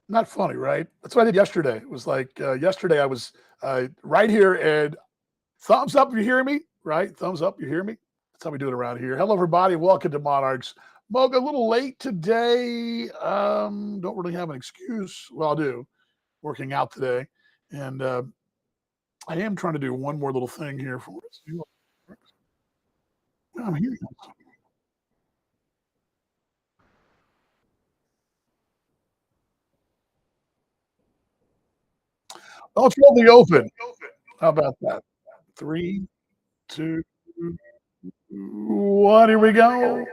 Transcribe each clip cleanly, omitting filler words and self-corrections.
Not funny, right? That's what I did yesterday. It was like yesterday I was right here and thumbs up if you hear me, right? Thumbs up, you hear me? That's how we do it around here. Hello, everybody. Welcome to Monarchs Mocha. A little late today. Don't really have an excuse. Well, I do. Working out today. And I am trying to do one more little thing here for us. I'm here. Oh, it's really open. How about that? Three, two, one. Here we go.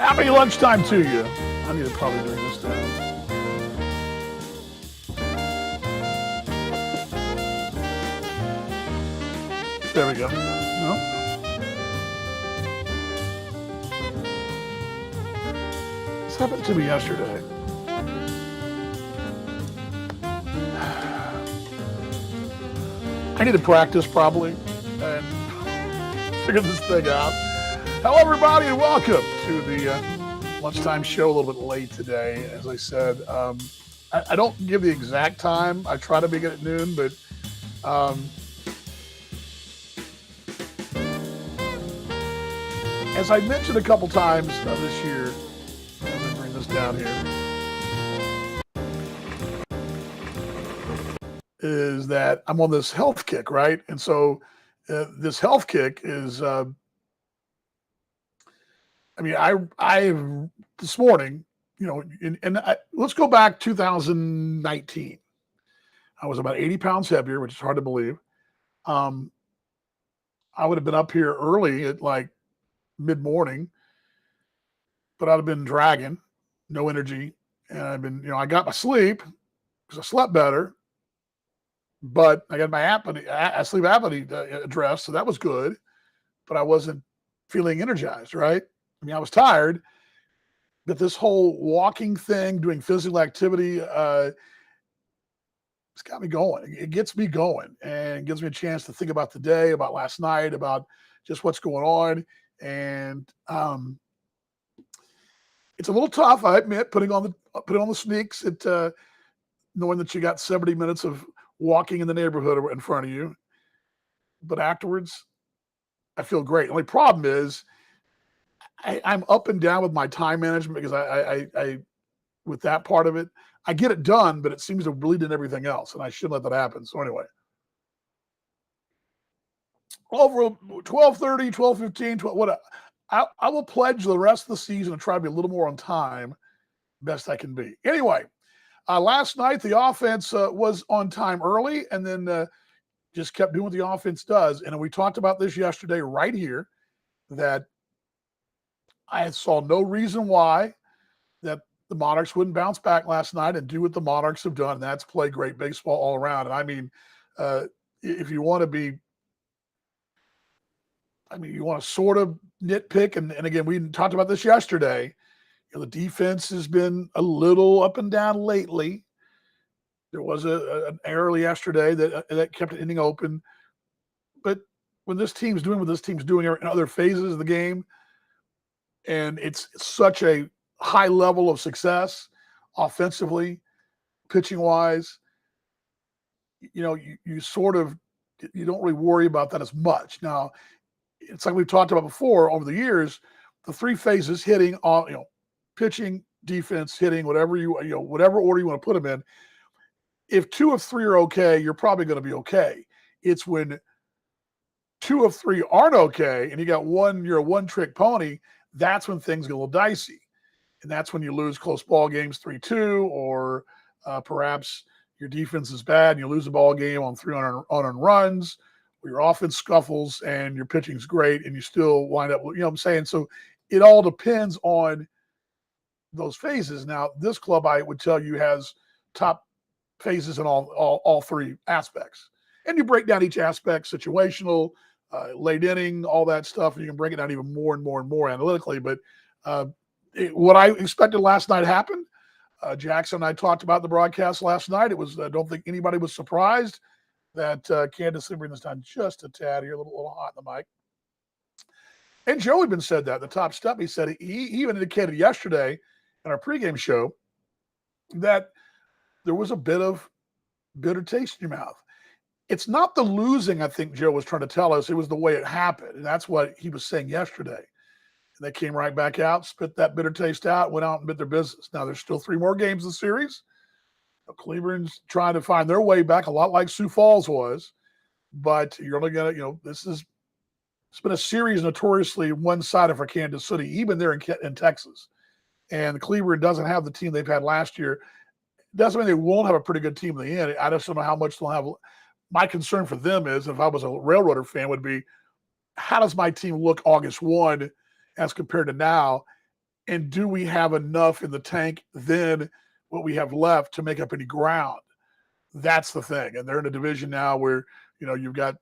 Happy lunchtime to you. I need to probably bring this down. There we go. No, this happened to me yesterday. I need to practice probably and figure this thing out. Hello, everybody, and welcome to the lunchtime show. A little bit late today, as I said. I don't give the exact time. I try to begin at noon, but um, as I mentioned a couple times this year, let me bring this down here, is that I'm on this health kick, right? And so this health kick is, I mean, I this morning, let's go back 2019. I was about 80 pounds heavier, which is hard to believe. Um, I would have been up here early at like mid morning, but I'd have been dragging, no energy. And I've been, I got my sleep because I slept better, but I got my sleep apnea addressed. So that was good, but I wasn't feeling energized, right? I mean, I was tired, but this whole walking thing, doing physical activity, it's got me going. It gets me going and gives me a chance to think about the day, about last night, about just what's going on. And it's a little tough, I admit, putting on the sneaks at knowing that you got 70 minutes of walking in the neighborhood in front of you. But afterwards, I feel great. The only problem is I'm up and down with my time management because I with that part of it, I get it done, but it seems to bleed in everything else, and I shouldn't let that happen. So anyway, over 12:30, 12:15, 12, what I will pledge the rest of the season to try to be a little more on time, best I can be. Anyway, last night the offense was on time early, and then just kept doing what the offense does. And we talked about this yesterday right here that I saw no reason why that the Monarchs wouldn't bounce back last night and do what the Monarchs have done. And that's play great baseball all around. And I mean, if you want to be, you want to sort of nitpick. And again, we talked about this yesterday. The defense has been a little up and down lately. There was an error yesterday that kept an inning open. But when this team's doing what this team's doing in other phases of the game, and it's such a high level of success offensively, pitching wise, you sort of, you don't really worry about that as much. Now, it's like we've talked about before over the years, the three phases: hitting, on pitching, defense, hitting, whatever whatever order you want to put them in. If two of three are okay, you're probably going to be okay. It's when two of three aren't okay and you're a one-trick pony, that's when things get a little dicey. And that's when you lose close ball games 3-2, or perhaps your defense is bad and you lose a ball game on 300 unearned runs, or your offense scuffles and your pitching's great and you still wind up, you know what I'm saying? So it all depends on those phases. Now, this club, I would tell you, has top phases in all three aspects. And you break down each aspect, situational, late inning, all that stuff, and you can break it down even more and more and more analytically. But what I expected last night happened. Jackson and I talked about the broadcast last night. It was, I don't think anybody was surprised that Kansas City bring this down just a tad here, a little hot in the mic. And Joe even said that, the top step. He said he even indicated yesterday in our pregame show that there was a bit of bitter taste in your mouth. It's not the losing, I think Joe was trying to tell us. It was the way it happened. And that's what he was saying yesterday. And they came right back out, spit that bitter taste out, went out and bit their business. Now, there's still 3 more games in the series. Cleveland's trying to find their way back, a lot like Sioux Falls was. But you're only going to, it's been a series notoriously one-sided for Kansas City, even there in Texas. And Cleveland doesn't have the team they've had last year. Doesn't mean they won't have a pretty good team in the end. I just don't know how much they'll have. My concern for them is, if I was a Railroader fan, would be, how does my team look August 1 as compared to now? And do we have enough in the tank then, what we have left, to make up any ground? That's the thing. And they're in a division now where, you've got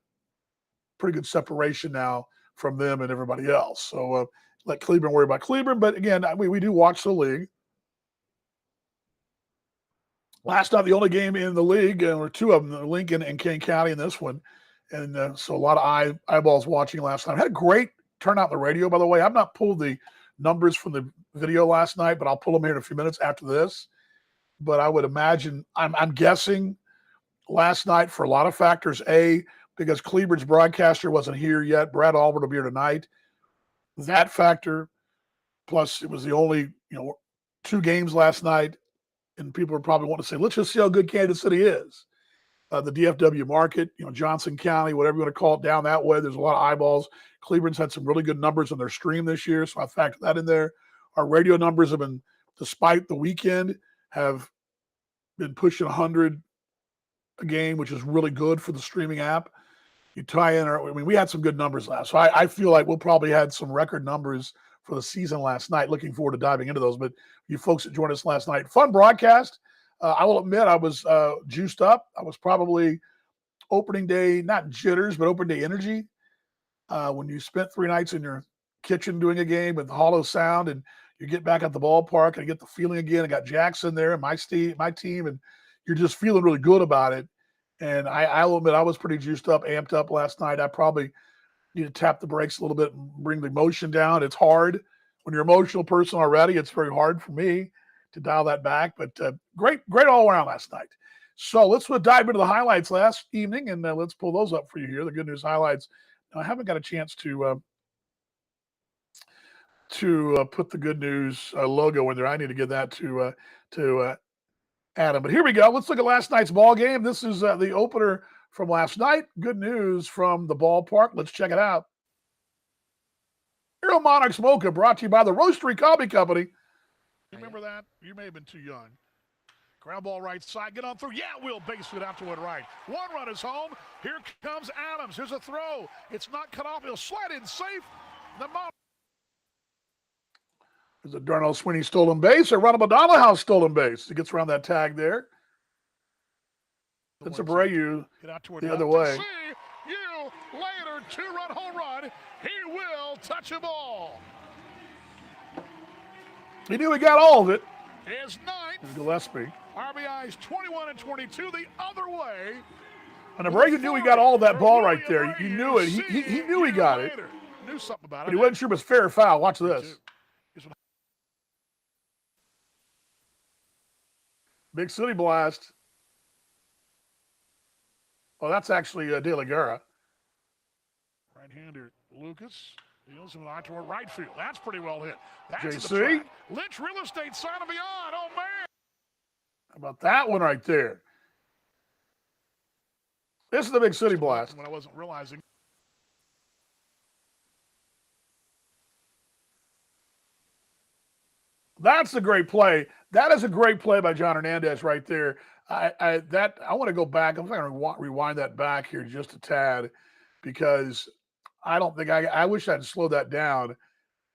pretty good separation now from them and everybody else. So let Cleveland worry about Cleveland. But again, we do watch the league. Last night, the only game in the league, or 2 of them, Lincoln and Kane County in this one. And so a lot of eyeballs watching last night. I had a great turnout on the radio, by the way. I've not pulled the numbers from the video last night, but I'll pull them here in a few minutes after this. But I would imagine, I'm guessing last night, for a lot of factors, because Cleveland's broadcaster wasn't here yet. Brad Albert will be here tonight. That factor, plus it was the only, 2 games last night. And people are probably wanting to say, let's just see how good Kansas City is. The DFW market, Johnson County, whatever you want to call it, down that way, there's a lot of eyeballs. Cleveland's had some really good numbers on their stream this year, so I factor that in there. Our radio numbers have been, despite the weekend, have been pushing 100 a game, which is really good for the streaming app. You tie in we had some good numbers last. So I feel like we'll probably had some record numbers for the season last night. Looking forward to diving into those. But you folks that joined us last night, fun broadcast. I will admit I was juiced up. I was probably opening day, not jitters, but opening day energy. When you spent 3 nights in your kitchen doing a game with hollow sound, and you get back at the ballpark and you get the feeling again. I got Jackson there and my team, and you're just feeling really good about it. And I will admit I was pretty juiced up, amped up last night. I probably need to tap the brakes a little bit and bring the emotion down. It's hard when you're an emotional person already. It's very hard for me to dial that back. But great all around last night. So let's dive into the highlights last evening, and let's pull those up for you here. The good news highlights. Now, I haven't got a chance to put the good news logo in there. I need to get that to Adam. But here we go. Let's look at last night's ball game. This is the opener from last night. Good news from the ballpark. Let's check it out. Hero Monarchs Mocha, brought to you by the Roastery Coffee Company. You remember that? You may have been too young. Ground ball right side. Get on through. Yeah, Will base it out to one right. 1 run is home. Here comes Adams. Here's a throw. It's not cut off. He'll slide in safe. The There's a Darnell Sweeney stolen base. A Ronald O'Donnell stolen base. He gets around that tag there. That's Abreu the other way. See you later. 2-run home run. He will touch a ball. He knew he got all of it. His 9th. Gillespie. RBIs 21 and 22 the other way. And Abreu knew he got all of that ball right there. You knew it. He knew he got it. Knew something about it. But he wasn't sure it was fair or foul. Watch this. Big City blast. Oh, that's actually De La Guerra. Right-hander Lucas deals him out toward right field. That's pretty well hit. That's JC. The track. Lynch real estate side and beyond. Oh, man. How about that one right there? This is the Big City blast. When I wasn't realizing. That's a great play. That is a great play by John Hernandez right there. I want to go back. I'm going to rewind that back here just a tad, because I don't think I wish I'd slow that down.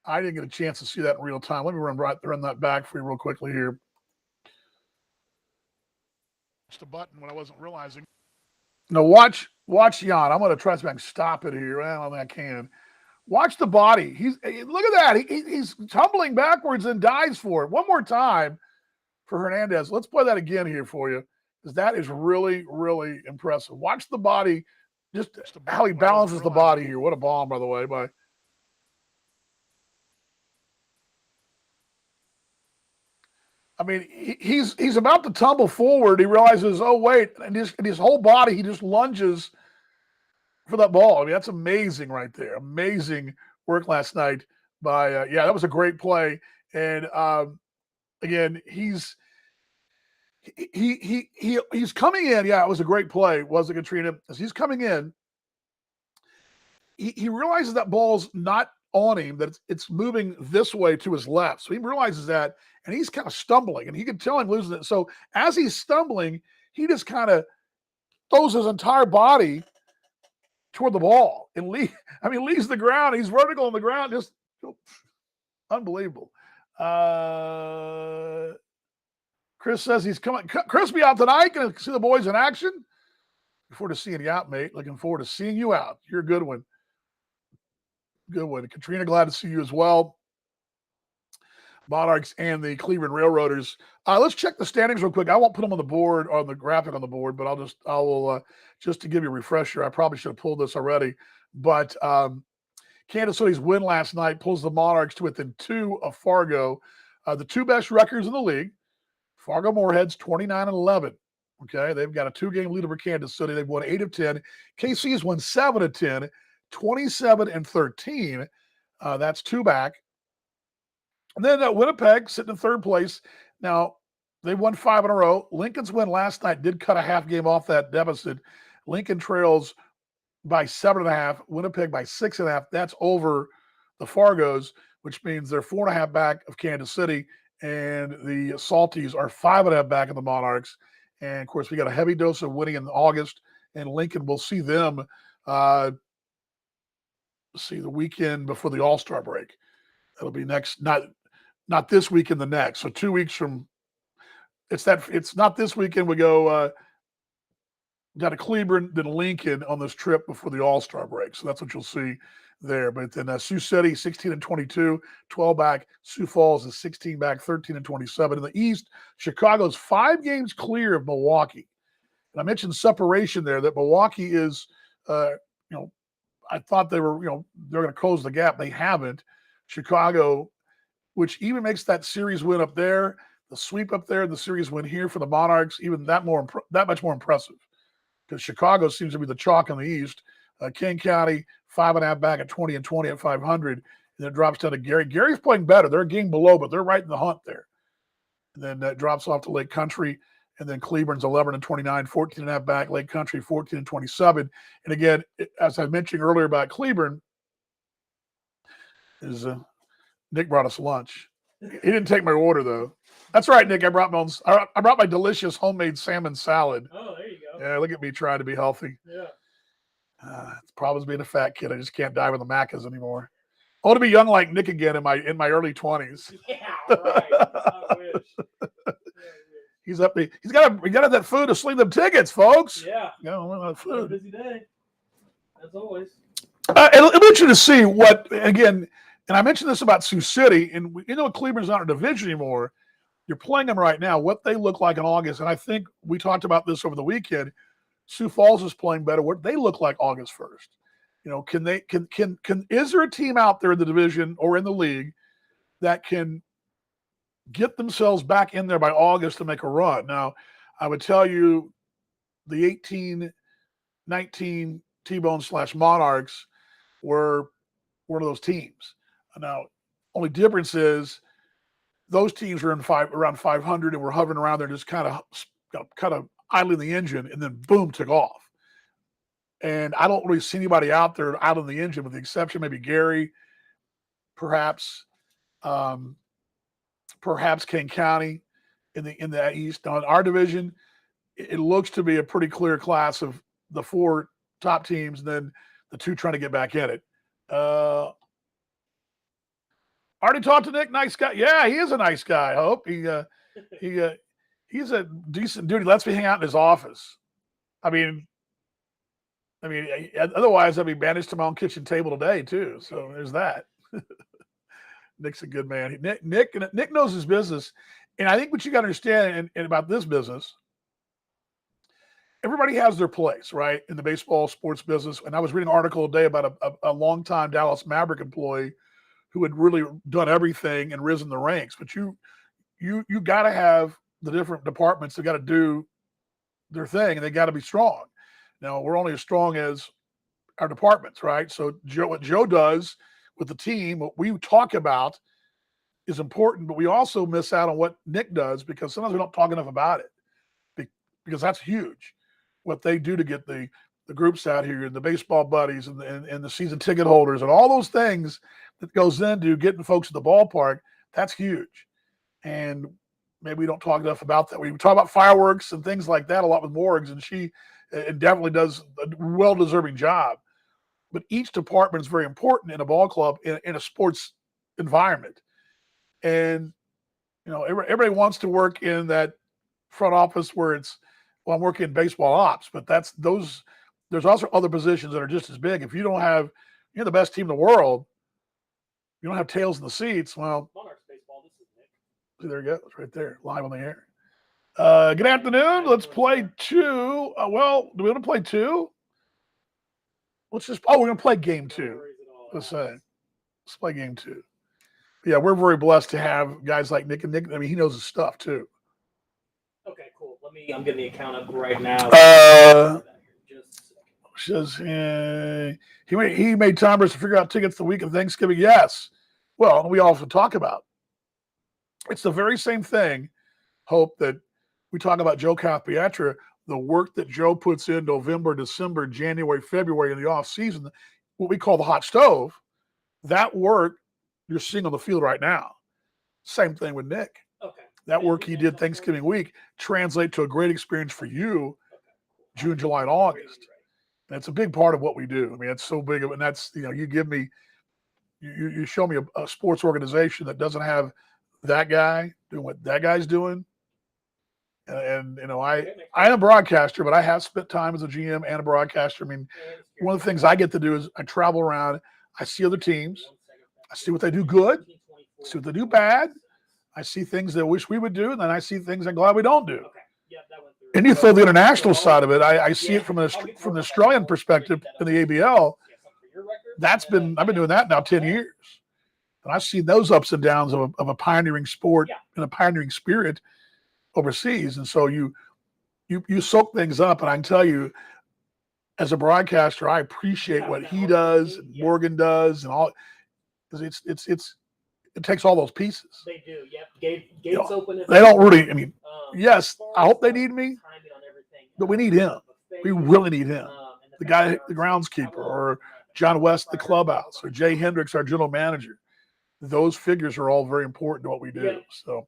I didn't get a chance to see that in real time. Let me run that back for you real quickly here. Just a button when I wasn't realizing. Now watch Jan. I'm going to try to stop it here. I don't think I can. Watch the body. Look at that. He's tumbling backwards and dives for it. One more time for Hernandez. Let's play that again here for you, because that is really, really impressive. Watch the body, just how he balances the body here. What a bomb, by the way. I mean, he's about to tumble forward. He realizes, oh wait, and his whole body, he just lunges for that ball. I mean, that's amazing right there. Amazing work last night by that was a great play. And again, he's coming in. Yeah, it was a great play, wasn't it, Katrina? As he's coming in, he realizes that ball's not on him, that it's moving this way to his left. So he realizes that, and he's kind of stumbling, and he can tell him losing it. So as he's stumbling, he just kind of throws his entire body toward the ball and leaves the ground. He's vertical on the ground, just unbelievable. Chris says he's coming. Chris, be out tonight. Gonna see the boys in action. Looking forward to seeing you out, mate. Looking forward to seeing you out. You're a good one. Good one. Katrina, glad to see you as well. Monarchs and the Cleveland Railroaders. Let's check the standings real quick. I won't put them on the board, on the graphic on the board, but just to give you a refresher. I probably should have pulled this already, but Kansas City's win last night pulls the Monarchs to within 2 of Fargo. The 2 best records in the league. Fargo Moorhead's 29-11. Okay, they've got a 2-game lead over Kansas City. They've won 8 of 10. KC has won 7 of 10, 27-13. That's 2 back. And then Winnipeg sitting in 3rd place. Now, they won 5 in a row. Lincoln's win last night did cut a half game off that deficit. Lincoln trails by 7.5, Winnipeg by 6.5. That's over the Fargos, which means they're 4.5 back of Kansas City, and the Salties are 5.5 back of the Monarchs. And, of course, we got a heavy dose of winning in August, and Lincoln will see them the weekend before the All-Star break. That'll be next, not this weekend, the next. So 2 weeks from it's not this weekend. We go down to Cleveland, then Lincoln on this trip before the All-Star break. So that's what you'll see there. But then Sioux City, 16-22, 12 back. Sioux Falls is 16 back, 13-27. In the East, Chicago's 5 games clear of Milwaukee. And I mentioned separation there, that Milwaukee is, I thought they were, they're going to close the gap. They haven't. Chicago, which even makes that series win up there, the sweep up there, and the series win here for the Monarchs, even that much more impressive. Because Chicago seems to be the chalk in the East. King County, 5.5 back at 20-20 at 500. And then it drops down to Gary. Gary's playing better. They're a game below, but they're right in the hunt there. And then that drops off to Lake Country. And then Cleveland's 11-29, 14.5 back. Lake Country, 14-27. And again, as I mentioned earlier about Cleveland, is Nick brought us lunch. He didn't take my order, though. That's right, Nick. I brought my delicious homemade salmon salad. Oh, there you go. Yeah, look at me trying to be healthy. Yeah. It's problems being a fat kid. I just can't dive in the Maccas anymore. I want to be young like Nick again in my early 20s. Yeah, right. I wish. He's up. He's got to have that food to sleeve them tickets, folks. Yeah. That food. Busy day, as always. It'll be interesting to see what, again, and I mentioned this about Sioux City, and Cleveland's not a division anymore. You're playing them right now, what they look like in August. And I think we talked about this over the weekend. Sioux Falls is playing better. What they look like August 1st. Is there a team out there in the division or in the league that can get themselves back in there by August to make a run? Now, I would tell you the 18-19 T-Bone / Monarchs were one of those teams. Now, only difference is those teams are around 500 and were hovering around there, just kind of idling the engine, and then boom, took off. And I don't really see anybody out there idling the engine, with the exception maybe Gary, perhaps King County in the East. Now in our division, it looks to be a pretty clear class of the 4 top teams, and then the 2 trying to get back in it. Already talked to Nick. Nice guy. Yeah, he is a nice guy. I hope he's a decent dude. He lets me hang out in his office. I mean, otherwise I'd be banished to my own kitchen table today too. So there's that. Nick's a good man. Nick knows his business, and I think what you got to understand and about this business, everybody has their place, right, in the baseball sports business. And I was reading an article today about a longtime Dallas Maverick employee who had really done everything and risen the ranks. But you got to have the different departments that got to do their thing, and they got to be strong. Now, we're only as strong as our departments, right? So what Joe does with the team, what we talk about is important, but we also miss out on what Nick does because sometimes we don't talk enough about it because that's huge. What they do to get the groups out here, and the baseball buddies and the season ticket holders and all those things that goes into getting folks at the ballpark, that's huge. And maybe we don't talk enough about that. We talk about fireworks and things like that a lot with Morgs, and she definitely does a well-deserving job. But each department is very important in a ball club, in a sports environment. And, everybody wants to work in that front office where I'm working in baseball ops, but there's also other positions that are just as big. If you don't have, you're the best team in the world, you don't have tails in the seats. Well, Monarchs baseball. This is Nick. see, there you go. It's right there, live on the air. Good afternoon. Let's play two. Do we want to play two? We're going to play game two. Let's play game two. Yeah, we're very blessed to have guys like Nick. And Nick, I mean, he knows his stuff too. Okay, cool. I'm getting the account up right now. Says he made timers to figure out tickets the week of Thanksgiving. Yes. Well, we also talk about it's the very same thing. Hope that we talk about Joe Capiatra, the work that Joe puts in November, December, January, February in the off season, what we call the hot stove. That work you're seeing on the field right now. Same thing with Nick. Okay. That work he did Thanksgiving week translate to a great experience for you, June, July, and August. And it's a big part of what we do. I mean, it's so big of it. And that's, you give me, you show me a sports organization that doesn't have that guy doing what that guy's doing. And I am a broadcaster, but I have spent time as a GM and a broadcaster. I mean, one of the things I get to do is I travel around. I see other teams. I see what they do good. I see what they do bad. I see things that I wish we would do, and then I see things I'm glad we don't do. And you throw the international side of it. I see it from the Australian perspective in the ABL. I've been doing that now 10 years. And I've seen those ups and downs of a pioneering sport and a pioneering spirit overseas. And so you soak things up, and I can tell you, as a broadcaster, I appreciate what he does, and Morgan does, and all. It takes all those pieces. They do. Yep. Gates open. They don't really. I mean, yes, I hope they need me, but we need him. We really need him. The guy, the groundskeeper, or John West, the clubhouse, or Jay Hendricks, our general manager. Those figures are all very important to what we do. So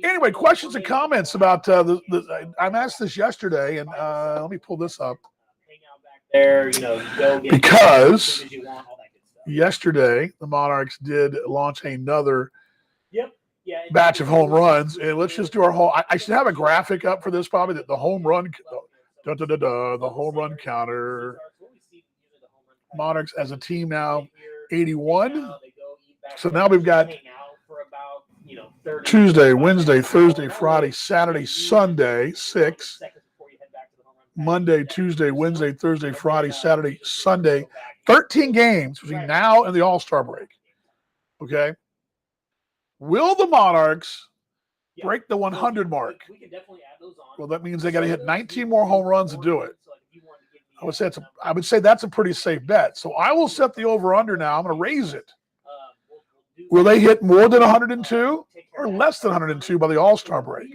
anyway, questions and comments about I'm asked this yesterday, and let me pull this up. There, because yesterday the Monarchs did launch another batch of home runs, and let's just do our whole. I should have a graphic up for this, probably the home run, the home run counter. Monarchs as a team now 81. So now we've got Tuesday, Wednesday, Thursday, Friday, Saturday, Sunday, 6. Monday, Tuesday, Wednesday, Thursday, Friday, Saturday, Sunday, 13 games between now and the All-Star break. Okay. Will the Monarchs break the 100 mark? Well, that means they got to hit 19 more home runs to do it. I would say that's a pretty safe bet. So I will set the over-under now. I'm going to raise it. Will they hit more than 102 or less than 102 by the All-Star break?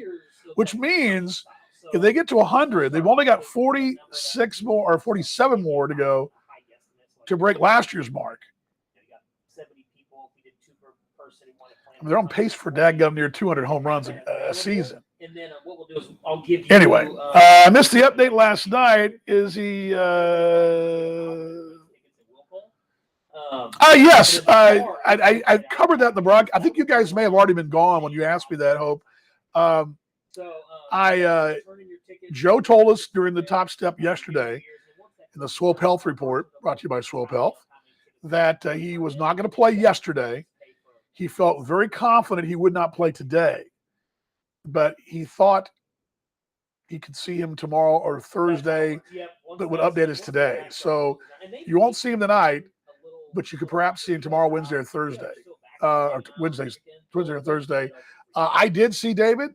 Which means if they get to 100, they've only got 46 more or 47 more to go to break last year's mark. I mean, they're on pace for dadgum near 200 home runs a season. And then what we'll do is I'll give you. Anyway, I missed the update last night. Is he? Yes, I covered that in the broadcast. I think you guys may have already been gone when you asked me that, Hope. Joe told us during the top step yesterday in the Swope Health report, brought to you by Swope Health, that he was not going to play yesterday. He felt very confident he would not play today, but he thought he could see him tomorrow or Thursday, but would update us today. So you won't see him tonight, but you could perhaps see him tomorrow, Wednesday or Thursday, Wednesday or Thursday. I did see David.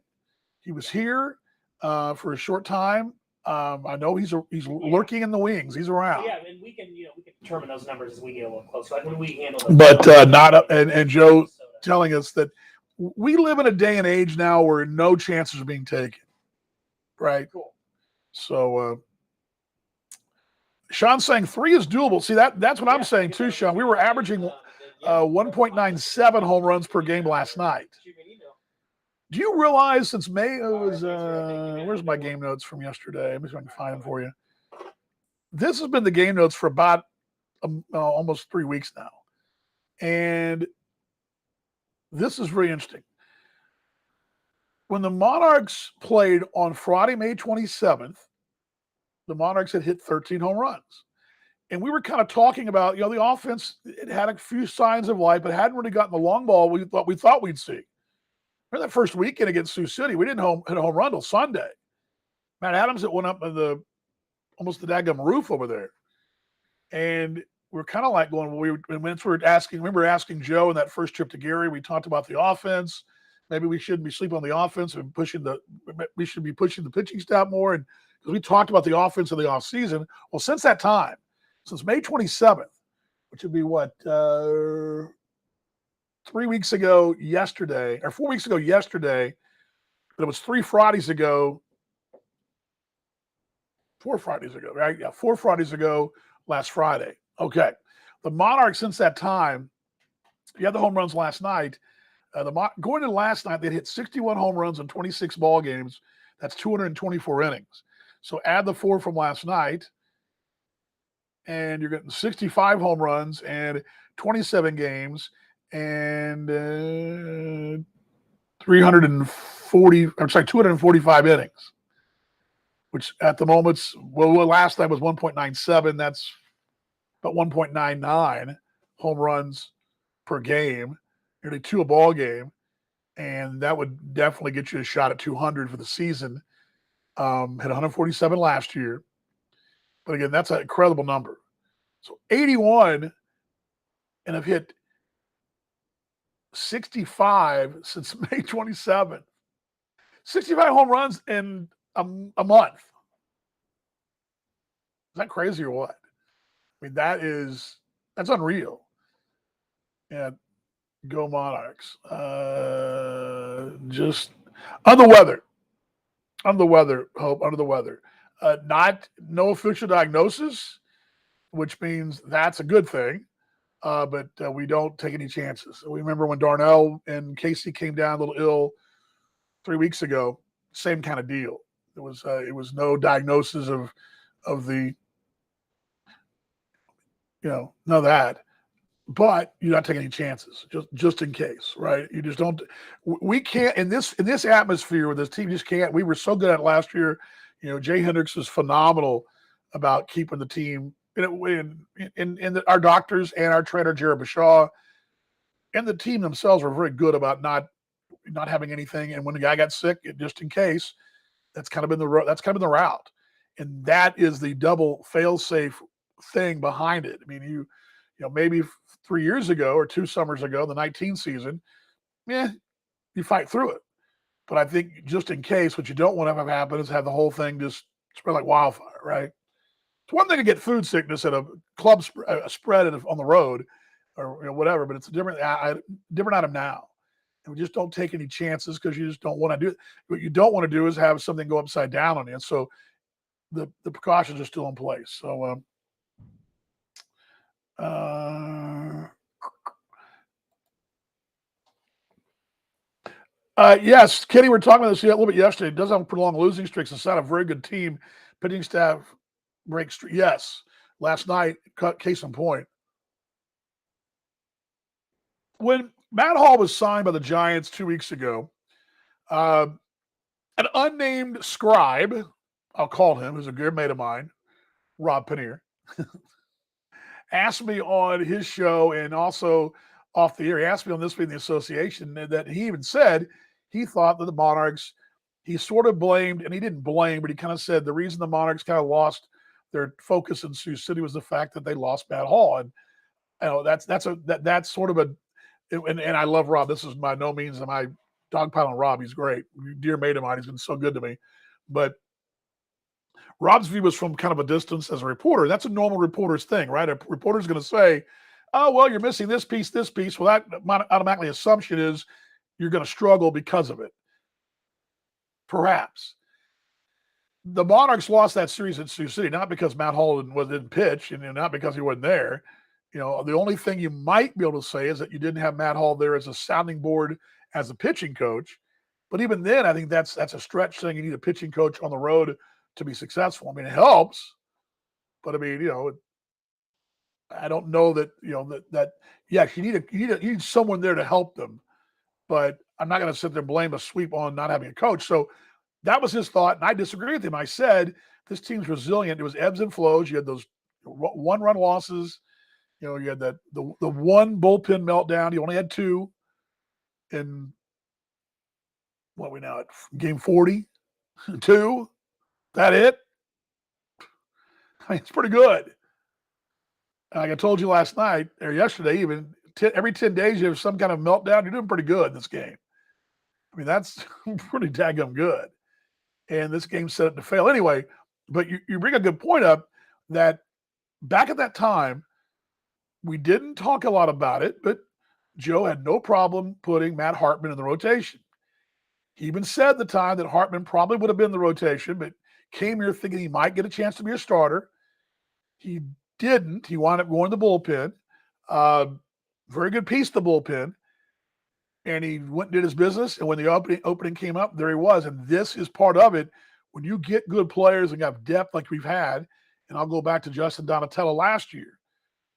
He was here for a short time. I know he's lurking in the wings. He's around. Yeah, and we can determine those numbers as we get a little closer. Like when we handle those. But not and Joe telling us that we live in a day and age now where no chances are being taken. Right. Cool. So Sean's saying 3 is doable. See, that's what I'm saying too, Sean. We were averaging 1.97 home runs per game last night. Do you realize since May it was where's my game notes from yesterday? Let me see if I can find them for you. This has been the game notes for about almost 3 weeks now. And this is really interesting. When the Monarchs played on Friday, May 27th, the Monarchs had hit 13 home runs. And we were kind of talking about, the offense, it had a few signs of life, but hadn't really gotten the long ball we thought we'd see. Remember that first weekend against Sioux City, we didn't hit a home run till Sunday. Matt Adams, it went up in almost the daggum roof over there. And we're kind of like going, remember asking Joe in that first trip to Gary, we talked about the offense. Maybe we shouldn't be sleeping on the offense and we should be pushing the pitching staff more. And because we talked about the offense in the offseason. Well, since that time, since May 27th, which would be 3 weeks ago yesterday, or 4 weeks ago yesterday, but it was 4 Fridays ago, right? Yeah, 4 Fridays ago last Friday. Okay. The Monarchs, since that time, you had the home runs last night. Going into last night, they'd hit 61 home runs in 26 ball games. That's 224 innings. So add the 4 from last night, and you're getting 65 home runs and 27 games and 245 innings, which at the moment, last time was 1.97. That's about 1.99 home runs per game. Nearly 2 a ball game, and that would definitely get you a shot at 200 for the season. Hit 147 last year, but again, that's an incredible number. So 81, and have hit 65 since May 27. 65 home runs in a month. Is that crazy or what? I mean, that's unreal. Yeah. Go Monarchs. Just under the weather. Hope, under the weather. No official diagnosis, which means that's a good thing. But we don't take any chances. We remember when Darnell and Casey came down a little ill 3 weeks ago, same kind of deal. It was no diagnosis of the, none of that. But you're not taking any chances, just in case, right? You just don't. We can't in this atmosphere with this team. Just can't. We were so good at it last year. Jay Hendricks was phenomenal about keeping the team. Our doctors and our trainer Jared Bashaw and the team themselves were very good about not having anything. And when the guy got sick, just in case, that's kind of been the route, and that is the double fail-safe thing behind it. I mean, maybe 3 years ago or 2 summers ago, the 19 season, you fight through it. But I think just in case, what you don't want to have happen is have the whole thing just spread like wildfire, right? It's one thing to get food sickness at a club spread on the road or whatever, but it's a different item now. And we just don't take any chances because you just don't want to do it. What you don't want to do is have something go upside down on you. And so the precautions are still in place. So, yes, Kenny, we're talking about this a little bit yesterday. It does have prolonged losing streaks. It's not a very good team. Pitching staff breaks. Yes, last night, case in point. when Matt Hall was signed by the Giants 2 weeks ago, an unnamed scribe, I'll call him, who's a good mate of mine, Rob Paneer, asked me on his show and also off the air. He asked me on This Week in the Association that he even said he thought that the Monarchs, he sort of blamed, and he didn't blame, but he kind of said the reason the Monarchs kind of lost their focus in Sioux City was the fact that they lost Matt Hall. And that's sort of a, and I love Rob. This is by no means am I dogpiling Rob. He's great. Dear mate of mine. He's been so good to me. But Rob's view was from kind of a distance as a reporter. That's a normal reporter's thing, right? A reporter's going to say, oh, well, you're missing this piece. Well, that automatically assumption is you're going to struggle because of it. Perhaps. The Monarchs lost that series in Sioux City, not because Matt Hall didn't pitch and not because he wasn't there. The only thing you might be able to say is that you didn't have Matt Hall there as a sounding board as a pitching coach. But even then, I think that's a stretch saying you need a pitching coach on the road to be successful. I mean, it helps, but I mean, I don't know that, yes, you need someone there to help them, but I'm not going to sit there and blame a sweep on not having a coach. So that was his thought, and I disagree with him. I said this team's resilient. It was ebbs and flows. You had those one-run losses. You had the one bullpen meltdown. You only had two in what we now at game 40, two. That it? I mean, it's pretty good. Like I told you last night or yesterday, even every 10 days you have some kind of meltdown. You're doing pretty good in this game. I mean, that's pretty daggum good. And this game set up to fail anyway. But you bring a good point up that back at that time, we didn't talk a lot about it, but Joe had no problem putting Matt Hartman in the rotation. He even said at the time that Hartman probably would have been in the rotation, but came here thinking he might get a chance to be a starter. He didn't. He wound up going to the bullpen. Very good piece, the bullpen. And he went and did his business. And when the opening came up, there he was. And this is part of it. When you get good players and have depth like we've had, and I'll go back to Justin Donatello last year,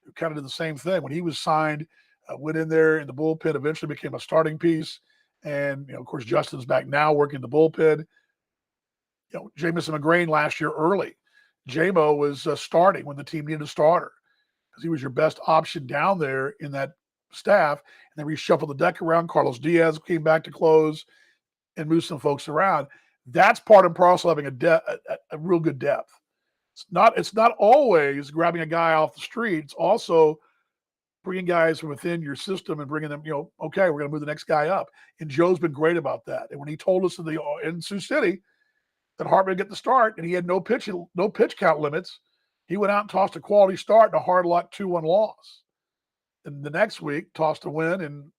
who kind of did the same thing. When he was signed, went in there in the bullpen, eventually became a starting piece. And, of course, Justin's back now working the bullpen. Jamison McGrain last year early. JMO was starting when the team needed a starter because he was your best option down there in that staff. And then we shuffled the deck around. Carlos Diaz came back to close and move some folks around. That's part and parcel of having a real good depth. It's not always grabbing a guy off the street. It's also bringing guys from within your system and bringing them, okay, we're going to move the next guy up. And Joe's been great about that. And when he told us in Sioux City that Hartman would get the start and he had no pitch count limits, he went out and tossed a quality start and a hard luck 2-1 loss. And the next week tossed a win, and it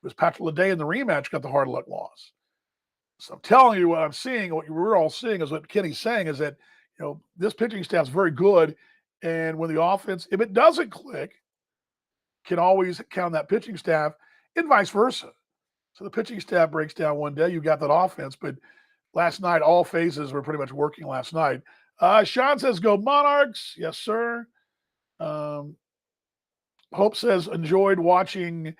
was Patrick Leday in the rematch got the hard luck loss. So I'm telling you what I'm seeing, what we're all seeing is what Kenny's saying is that, this pitching staff is very good. And when the offense, if it doesn't click, can always count on that pitching staff and vice versa. So the pitching staff breaks down one day, you got that offense. But last night, all phases were pretty much working last night. Sean says, go Monarchs. Yes, sir. Hope says, enjoyed watching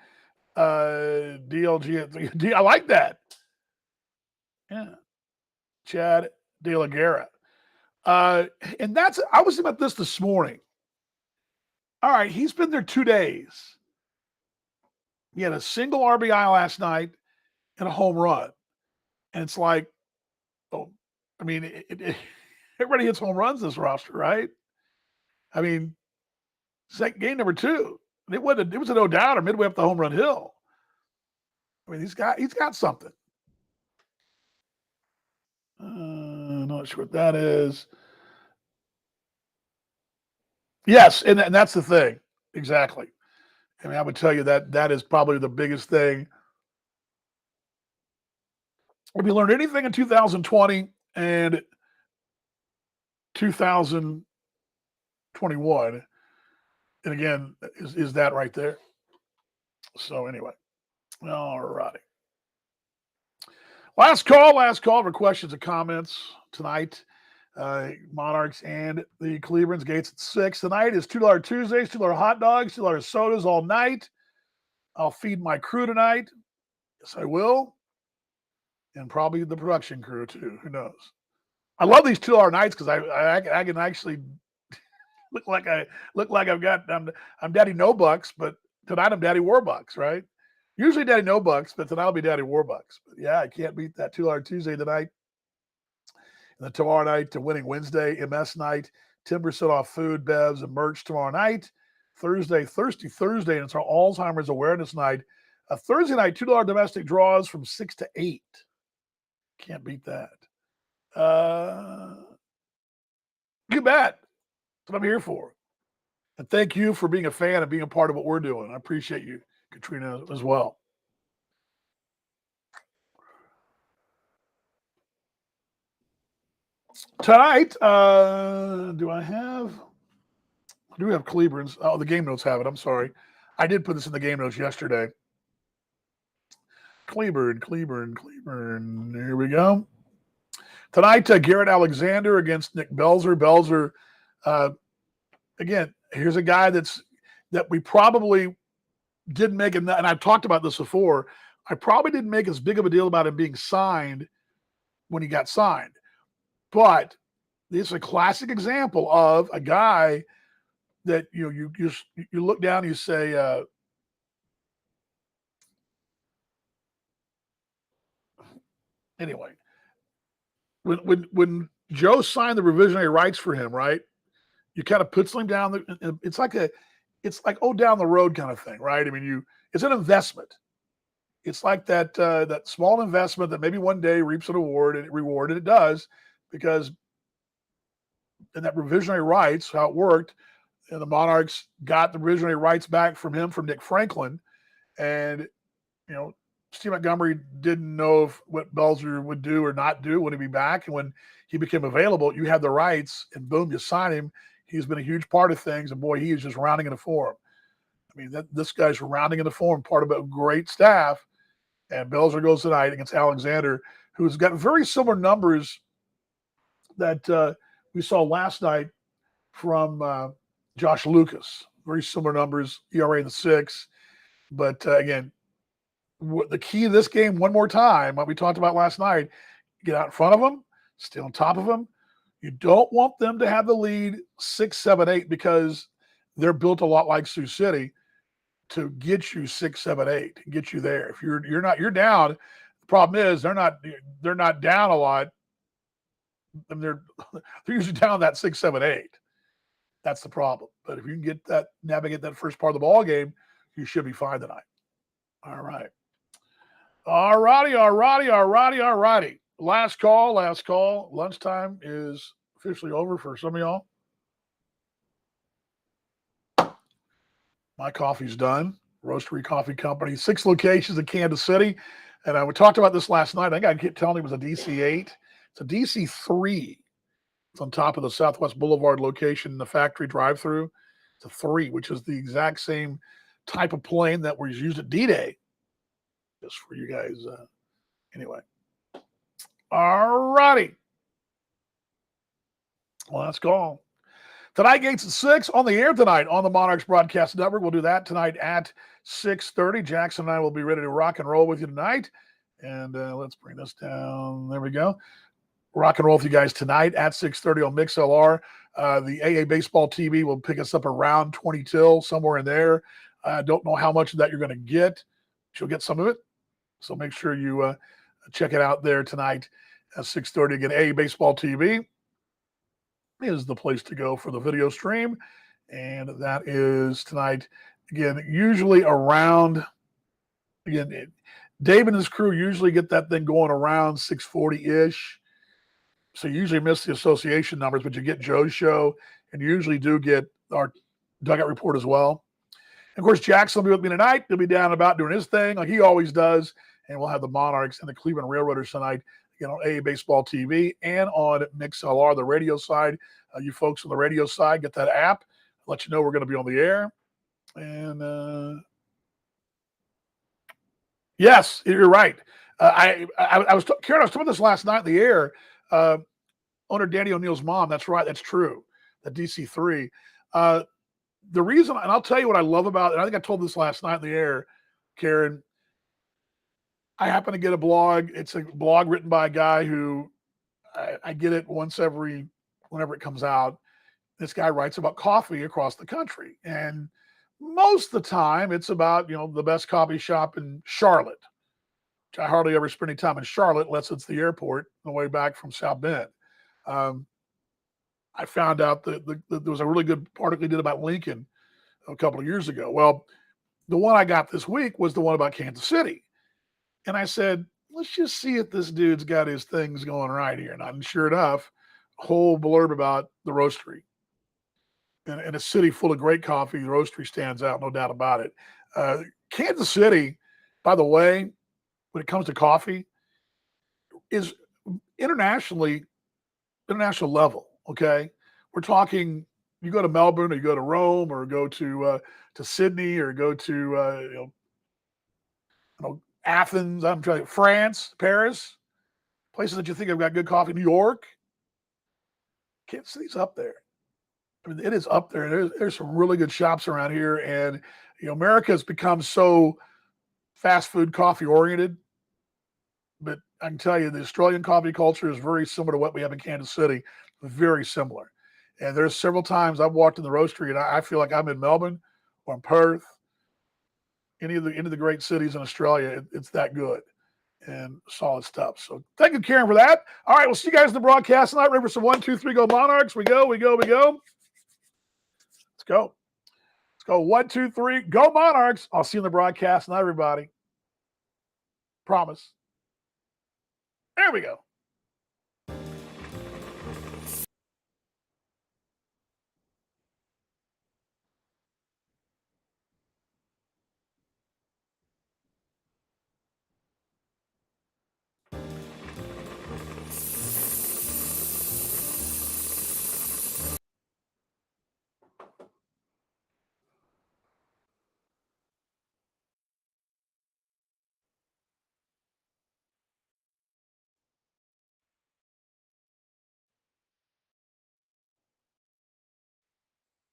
DLG. I like that. Yeah. Chad De La Guerra. And I was thinking about this morning. All right, he's been there 2 days. He had a single RBI last night and a home run. And it's like, I mean, everybody hits home runs this roster, right? I mean, game number 2. It was a no doubter midway up the home run hill. I mean, he's got something. Not sure what that is. Yes, and that's the thing. Exactly. I mean, I would tell you that is probably the biggest thing. If you learned anything in 2020 and 2021, and again, is that right there. So anyway, all righty. Last call for questions and comments tonight. Monarchs and the Cleveland's Gates at 6. Tonight is $2 Tuesdays, $2 hot dogs, $2 sodas all night. I'll feed my crew tonight. Yes, I will. And probably the production crew too. Who knows? I love these 2-hour nights because I can actually look like I'm Daddy No Bucks, but tonight I'm Daddy Warbucks, right? Usually Daddy No Bucks, but tonight I'll be Daddy Warbucks. But yeah, I can't beat that 2-hour Tuesday tonight. And then tomorrow night to Winning Wednesday, MS night, 10% off food, bevs, and merch tomorrow night. Thursday, Thirsty Thursday, and it's our Alzheimer's Awareness Night. Thursday night, $2 domestic draws from 6 to 8. Can't beat that. You bet. That's what I'm here for. And thank you for being a fan and being a part of what we're doing. I appreciate you, Katrina, as well. Tonight, do I have Cleburne's? Oh, the game notes have it. I'm sorry. I did put this in the game notes yesterday. Cleburne. Here we go. Tonight, Garrett Alexander against Nick Belzer. Belzer, again, here's a guy that we probably didn't make, and I've talked about this before, I probably didn't make as big of a deal about him being signed when he got signed. But this is a classic example of a guy that you look down and you say, anyway, when Joe signed the revisionary rights for him, right? You kind of puts him down. It's like down the road kind of thing, right? I mean, it's an investment. It's like that small investment that maybe one day reaps an reward, and it does, because in that revisionary rights, how it worked, and the Monarchs got the revisionary rights back from Nick Franklin, and Steve Montgomery didn't know what Belzer would do or not do when he'd be back, and when he became available, you had the rights, and boom, you sign him. He's been a huge part of things, and boy, he is just rounding into form. I mean, this guy's rounding into form, part of a great staff. And Belzer goes tonight against Alexander, who's got very similar numbers that we saw last night from Josh Lucas. Very similar numbers, ERA in the 6. But again, the key to this game, one more time, what we talked about last night, get out in front of them, stay on top of them. You don't want them to have the lead 6, 7, 8, because they're built a lot like Sioux City to get you 6, 7, 8, get you there. If you're down. The problem is they're not down a lot. And they're usually down that 6, 7, 8. That's the problem. But if you can navigate that first part of the ball game, you should be fine tonight. All right. All righty. Last call. Lunchtime is officially over for some of y'all. My coffee's done. Roastery Coffee Company, 6 locations in Kansas City. And we talked about this last night. I think I kept telling you it was a DC-8. It's a DC-3. It's on top of the Southwest Boulevard location, the factory drive-through. It's a 3, which is the exact same type of plane that was used at D-Day. Just for you guys. Anyway. All righty. Let's go. Tonight, Gates at 6 on the air tonight on the Monarchs Broadcast Network. We'll do that tonight at 6:30. Jackson and I will be ready to rock and roll with you tonight. And let's bring this down. There we go. Rock and roll with you guys tonight at 6:30 on MixLR. The AA Baseball TV will pick us up around 20 till, somewhere in there. I don't know how much of that you're going to get. But you'll get some of it. So make sure you check it out there tonight at 6:30. Again, AA Baseball TV is the place to go for the video stream. And that is tonight. Again, usually around, Dave and his crew usually get that thing going around 6:40-ish. So you usually miss the association numbers, but you get Joe's show, and you usually do get our dugout report as well. And of course, Jackson will be with me tonight. He'll be down and about doing his thing like he always does. And we'll have the Monarchs and the Cleveland Railroaders tonight, on AA Baseball TV and on MixLR, the radio side. You folks on the radio side, get that app. Let you know we're going to be on the air. And yes, you're right. I was Karen, I was talking about this last night in the air. Owner Danny O'Neill's mom. That's right. That's true. The DC-3. The reason, and I'll tell you what I love about it. I think I told this last night in the air. Karen, I happen to get a blog. It's a blog written by a guy who I get it whenever it comes out. This guy writes about coffee across the country. And most of the time it's about, the best coffee shop in Charlotte. I hardly ever spend any time in Charlotte unless it's the airport on the way back from South Bend. I found out that there was a really good article he did about Lincoln a couple of years ago. Well, the one I got this week was the one about Kansas City. And I said, let's just see if this dude's got his things going right here. And sure enough, a whole blurb about the roastery. In a city full of great coffee, the roastery stands out, no doubt about it. Kansas City, by the way, when it comes to coffee, is international level. Okay, we're talking. You go to Melbourne, or you go to Rome, or go to Sydney, or go to Athens. I'm trying France, Paris, places that you think have got good coffee. New York, Kansas City's up there. I mean, it is up there. There's some really good shops around here, and America has become so fast food coffee oriented. But I can tell you, the Australian coffee culture is very similar to what we have in Kansas City. Very similar. And there's several times I've walked in the roastery, and I feel like I'm in Melbourne or in Perth, any of the great cities in Australia. It's that good and solid stuff. So thank you, Karen, for that. All right, we'll see you guys in the broadcast tonight. Ready for some 1, 2, 3, go Monarchs. We go. Let's go. 1, 2, 3, go Monarchs. I'll see you in the broadcast tonight, everybody. Promise. There we go.